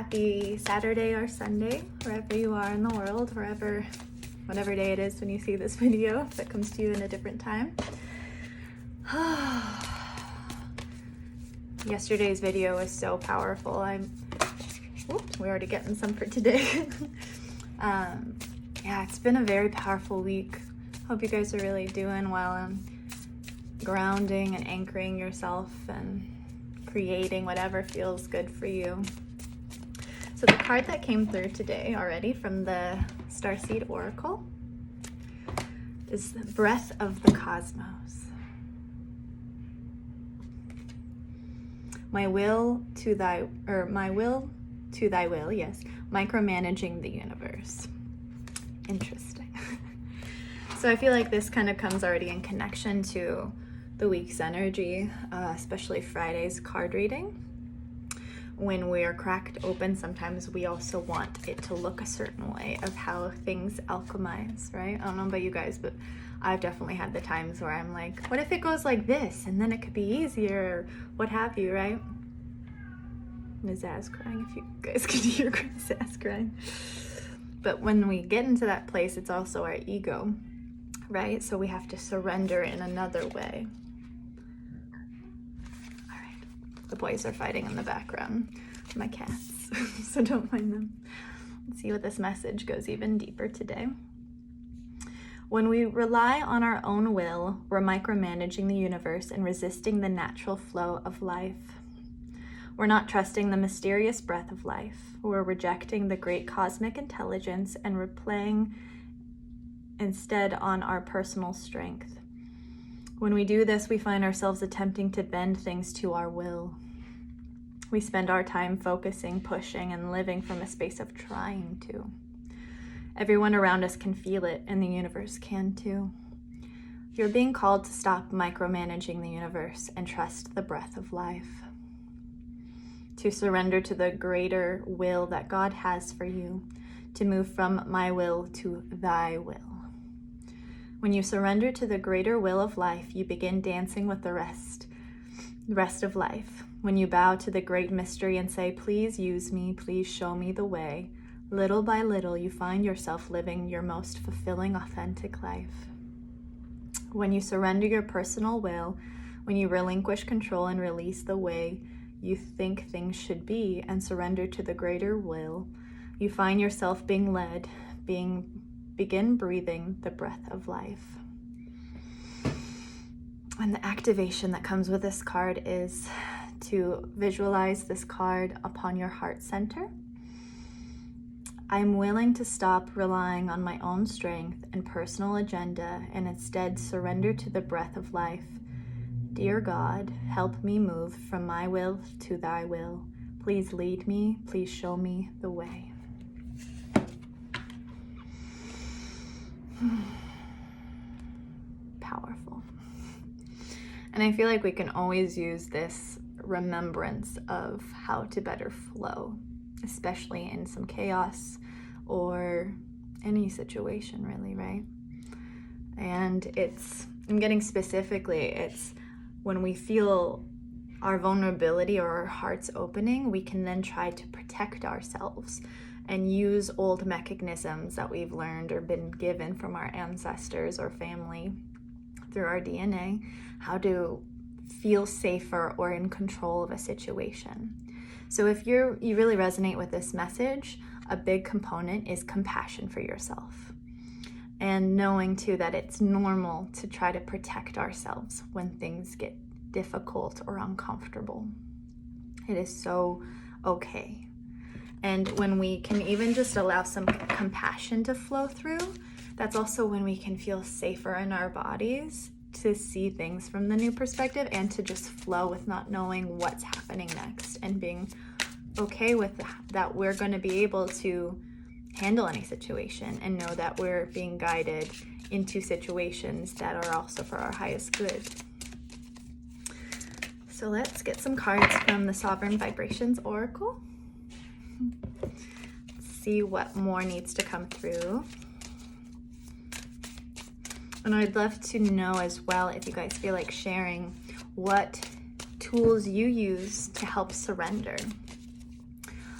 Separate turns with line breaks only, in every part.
Happy Saturday or Sunday, wherever you are in the world, whatever day it is when you see this video, if it comes to you in a different time. Yesterday's video was so powerful. We're already getting some for today. Yeah, it's been a very powerful week. Hope you guys are really doing well and grounding and anchoring yourself and creating whatever feels good for you. So the card that came through today already from the Starseed Oracle is the Breath of the Cosmos. My will to thy will, yes. Micromanaging the universe. Interesting. So I feel like this kind of comes already in connection to the week's energy, especially Friday's card reading. When we are cracked open, sometimes we also want it to look a certain way of how things alchemize, right? I don't know about you guys, but I've definitely had the times where I'm like, what if it goes like this? And then it could be easier, or what have you, right? Zaz crying, if you guys can hear Zaz crying. But when we get into that place, it's also our ego, right? So we have to surrender in another way. All right, the boys are fighting in the background, my cats, so don't mind them. Let's see what this message goes even deeper today. When we rely on our own will, we're micromanaging the universe and resisting the natural flow of life. We're not trusting the mysterious breath of life. We're rejecting the great cosmic intelligence and relying instead on our personal strength. When we do this, we find ourselves attempting to bend things to our will. We spend our time focusing, pushing, and living from a space of trying to. Everyone around us can feel it, and the universe can too. You're being called to stop micromanaging the universe and trust the breath of life. To surrender to the greater will that God has for you, to move from my will to thy will. When you surrender to the greater will of life, you begin dancing with the rest of life. When you bow to the great mystery and say, please use me, please show me the way, little by little you find yourself living your most fulfilling, authentic life. When you surrender your personal will, when you relinquish control and release the way you think things should be and surrender to the greater will, you find yourself being led, begin breathing the breath of life. And the activation that comes with this card is to visualize this card upon your heart center. I'm willing to stop relying on my own strength and personal agenda and instead surrender to the breath of life. Dear God, help me move from my will to thy will. Please lead me. Please show me the way. Powerful. And I feel like we can always use this remembrance of how to better flow, especially in some chaos or any situation, really, right? And I'm getting specifically, it's when we feel our vulnerability or our hearts opening, we can then try to protect ourselves and use old mechanisms that we've learned or been given from our ancestors or family through our DNA, how to feel safer or in control of a situation. So if you really resonate with this message, a big component is compassion for yourself. And knowing too that it's normal to try to protect ourselves when things get difficult or uncomfortable. It is so okay. And when we can even just allow some compassion to flow through, that's also when we can feel safer in our bodies to see things from the new perspective and to just flow with not knowing what's happening next and being okay with that we're going to be able to handle any situation and know that we're being guided into situations that are also for our highest good. So let's get some cards from the Sovereign Vibrations Oracle. Let's see what more needs to come through. And I'd love to know as well if you guys feel like sharing what tools you use to help surrender.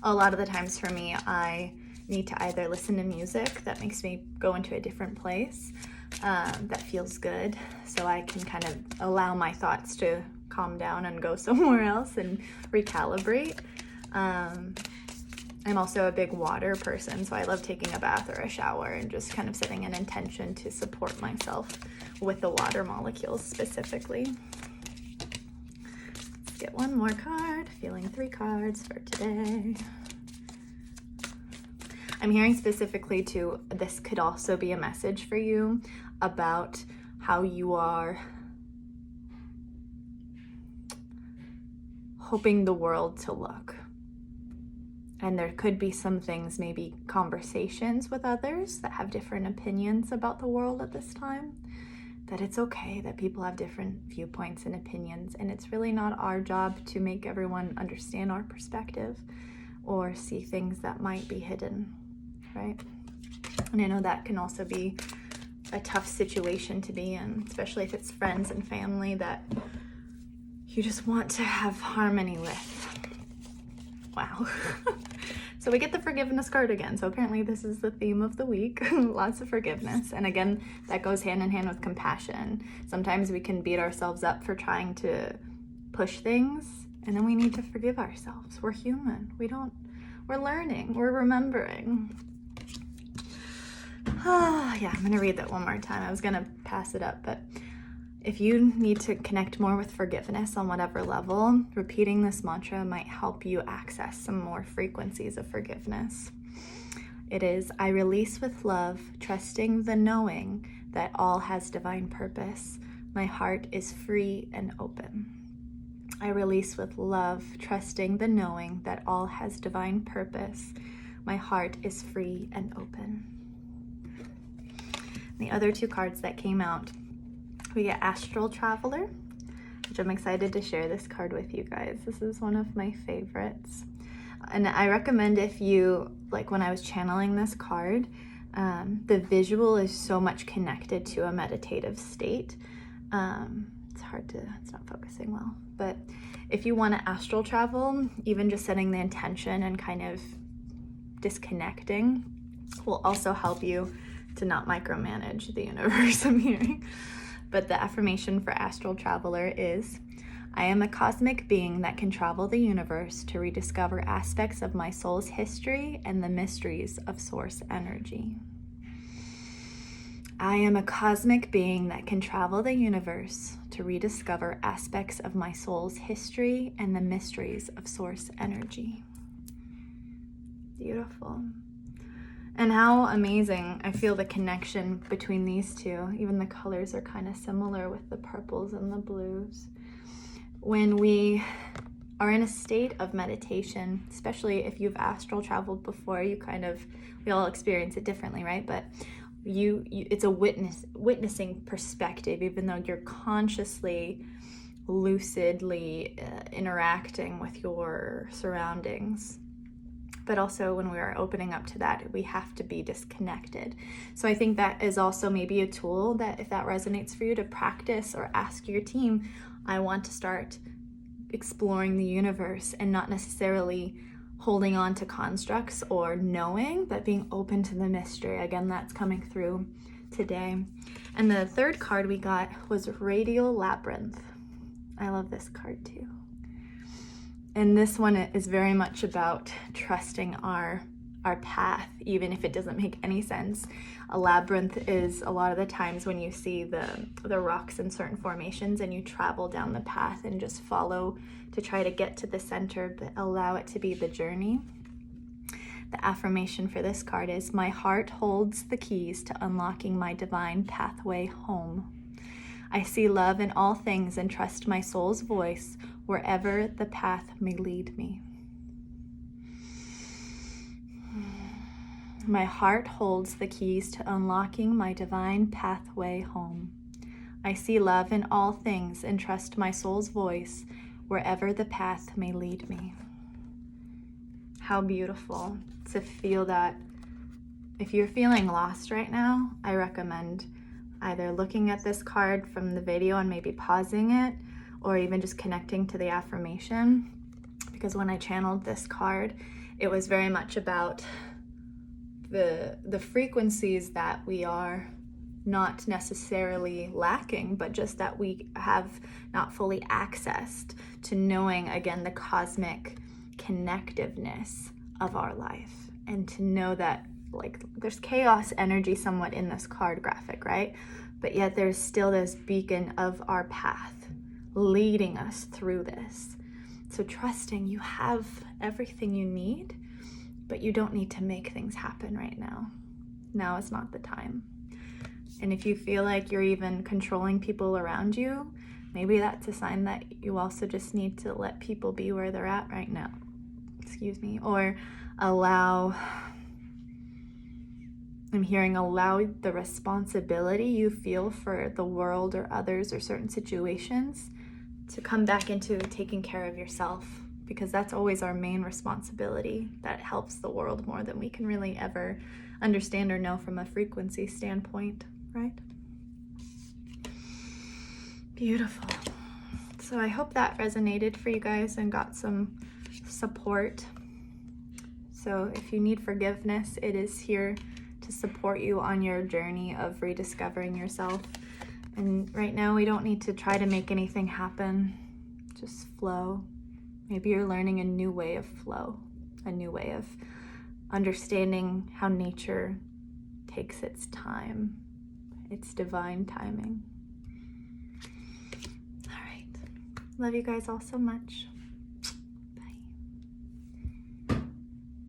A lot of the times for me, I need to either listen to music that makes me go into a different place that feels good, so I can kind of allow my thoughts to calm down and go somewhere else and recalibrate. I'm also a big water person, so I love taking a bath or a shower and just kind of setting an intention to support myself with the water molecules specifically. Let's get one more card. Feeling 3 cards for today. I'm hearing specifically too, this could also be a message for you about how you are hoping the world to look. And there could be some things, maybe conversations with others that have different opinions about the world at this time, that it's okay that people have different viewpoints and opinions, and it's really not our job to make everyone understand our perspective or see things that might be hidden, right? And I know that can also be a tough situation to be in, especially if it's friends and family that you just want to have harmony with. Wow. So we get the forgiveness card again. So apparently this is the theme of the week. Lots of forgiveness. And again, that goes hand in hand with compassion. Sometimes we can beat ourselves up for trying to push things, and then we need to forgive ourselves. We're human. We're learning. We're remembering. Yeah, I'm gonna read that one more time. I was gonna pass it up, but if you need to connect more with forgiveness on whatever level, repeating this mantra might help you access some more frequencies of forgiveness. It is, I release with love, trusting the knowing that all has divine purpose. My heart is free and open. I release with love, trusting the knowing that all has divine purpose. My heart is free and open. The other 2 cards that came out, we get Astral Traveler, which I'm excited to share this card with you guys. This is one of my favorites. And I recommend, if you, like when I was channeling this card, the visual is so much connected to a meditative state. It's not focusing well. But if you want to astral travel, even just setting the intention and kind of disconnecting will also help you to not micromanage the universe, I'm hearing. But the affirmation for Astral Traveler is, I am a cosmic being that can travel the universe to rediscover aspects of my soul's history and the mysteries of source energy. I am a cosmic being that can travel the universe to rediscover aspects of my soul's history and the mysteries of source energy. Beautiful. And how amazing. I feel the connection between these two. Even the colors are kind of similar with the purples and the blues. When we are in a state of meditation, especially if you've astral traveled before, we all experience it differently, right? But it's a witnessing perspective, even though you're consciously, lucidly interacting with your surroundings. But also when we are opening up to that, we have to be disconnected. So I think that is also maybe a tool that, if that resonates for you, to practice or ask your team, I want to start exploring the universe and not necessarily holding on to constructs or knowing, but being open to the mystery. Again, that's coming through today. And the 3rd card we got was Radial Labyrinth. I love this card too. And this one is very much about trusting our path, even if it doesn't make any sense. A labyrinth is a lot of the times when you see the rocks in certain formations and you travel down the path and just follow to try to get to the center, but allow it to be the journey. The affirmation for this card is, my heart holds the keys to unlocking my divine pathway home. I see love in all things and trust my soul's voice wherever the path may lead me. My heart holds the keys to unlocking my divine pathway home. I see love in all things and trust my soul's voice wherever the path may lead me. How beautiful to feel that. If you're feeling lost right now, I recommend either looking at this card from the video and maybe pausing it, or even just connecting to the affirmation. Because when I channeled this card, it was very much about the frequencies that we are not necessarily lacking, but just that we have not fully accessed to knowing, again, the cosmic connectiveness of our life, and to know that, like, there's chaos energy somewhat in this card graphic, right? But yet there's still this beacon of our path leading us through this. So trusting you have everything you need, but you don't need to make things happen right now. Now is not the time. And if you feel like you're even controlling people around you, maybe that's a sign that you also just need to let people be where they're at right now. Excuse me. Or allow the responsibility you feel for the world or others or certain situations to come back into taking care of yourself, because that's always our main responsibility. That helps the world more than we can really ever understand or know from a frequency standpoint, right? Beautiful. So I hope that resonated for you guys and got some support. So if you need forgiveness, it is here to support you on your journey of rediscovering yourself. And right now we don't need to try to make anything happen. Just flow. Maybe you're learning a new way of flow, a new way of understanding how nature takes its time, its divine timing. All right. Love you guys all so much.